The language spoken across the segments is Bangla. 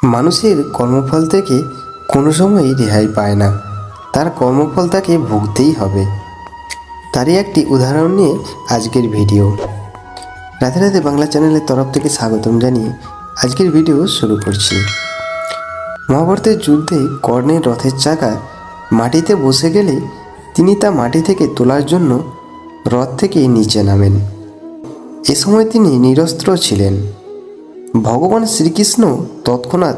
মানুষের কর্মফল থেকে কোনো সময়ই রেহাই পায় না, তার কর্মফল তাকে ভুগতেই হবে। তারই একটি উদাহরণ নিয়ে আজকের ভিডিও। রাধে রাধে বাংলা চ্যানেলের তরফ থেকে স্বাগতম জানিয়ে আজকের ভিডিও শুরু করছি। মহাভারতের যুদ্ধে কর্ণের রথের চাকা মাটিতে বসে গেলে তিনি তা মাটি থেকে তোলার জন্য রথ থেকে নিচে নামেন। এ সময় তিনি নিরস্ত্র ছিলেন। ভগবান শ্রীকৃষ্ণ তৎক্ষণাৎ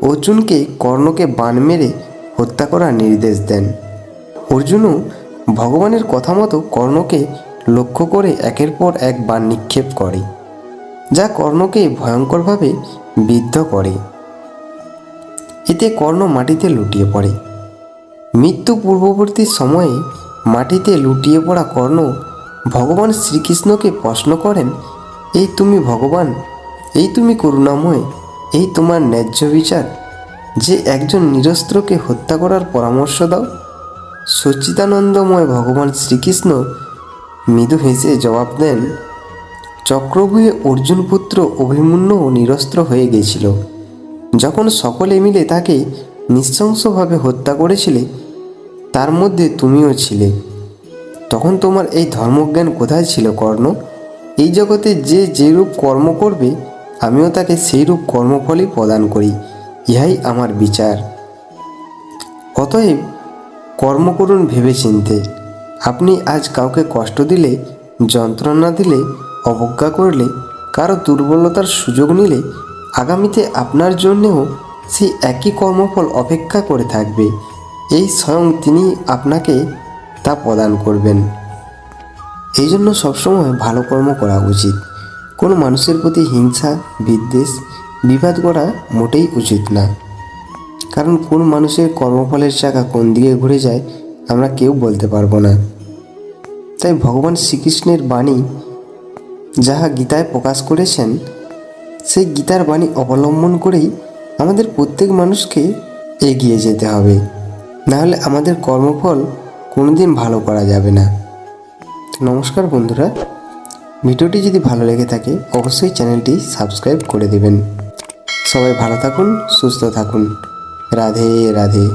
অর্জুনকে কর্ণকে বাণ মেরে হত্যা করার নির্দেশ দেন। অর্জুনও ভগবানের কথা মতো কর্ণকে লক্ষ্য করে একের পর এক বাণ নিক্ষেপ করে, যা কর্ণকে ভয়ঙ্করভাবে বিদ্ধ করে। এতে কর্ণ মাটিতে লুটিয়ে পড়ে। মৃত্যু পূর্ববর্তী সময়ে মাটিতে লুটিয়ে পড়া কর্ণ ভগবান শ্রীকৃষ্ণকে প্রশ্ন করেন, এই তুমি ভগবান, এই তুমি করুণাময়, এই তোমার ন্যায্য বিচার যে একজন নিরস্ত্রকে হত্যা করার পরামর্শ দাও। সচ্চিদানন্দময় ভগবান শ্রীকৃষ্ণ মৃদু হেসে জবাব দেন, চক্রব্যূহে অর্জুন পুত্র অভিমন্যু নিরস্ত্র হয়ে গেছিল। যখন সকলে মিলে তাকে নৃশংসভাবে হত্যা করেছিলে, তার মধ্যে তুমিও ছিলে। তখন তোমার এই ধর্মজ্ঞান কোথায় ছিল কর্ণ? এই জগতে যে যেরূপ কর্ম করবে, আমিও তাকে সেইরূপ কর্মফলই প্রদান করি, ইহাই আমার বিচার। অতএব কর্ম করুন ভেবে চিনতে। আপনি আজ কাউকে কষ্ট দিলে, যন্ত্রণা দিলে, অবজ্ঞা করলে, কারো দুর্বলতার সুযোগ নিলে, আগামীতে আপনার জন্যেও সেই একই কর্মফল অপেক্ষা করে থাকবে। এই স্বয়ং তিনি আপনাকে তা প্রদান করবেন। এই জন্য সবসময় ভালো কর্ম করা উচিত। কোনো মানুষের প্রতি হিংসা, বিদ্বেষ, বিবাদ করা মোটেই উচিত না। কারণ কোন মানুষের কর্মফলের চাকা কোন দিকে ঘুরে যায় আমরা কেউ বলতে পারবো না। তাই ভগবান শ্রীকৃষ্ণের বাণী যাহা গীতায় প্রকাশ করেছেন, সেই গীতার বাণী অবলম্বন করেই আমাদের প্রত্যেক মানুষকে এগিয়ে যেতে হবে। নাহলে আমাদের কর্মফল কোনোদিন ভালো করা যাবে না। নমস্কার বন্ধুরা, ভিডিওটি যদি ভালো লেগে থাকে অবশ্যই চ্যানেলটি সাবস্ক্রাইব করে দেবেন। সবাই ভালো থাকুন, সুস্থ থাকুন। রাধে রাধে।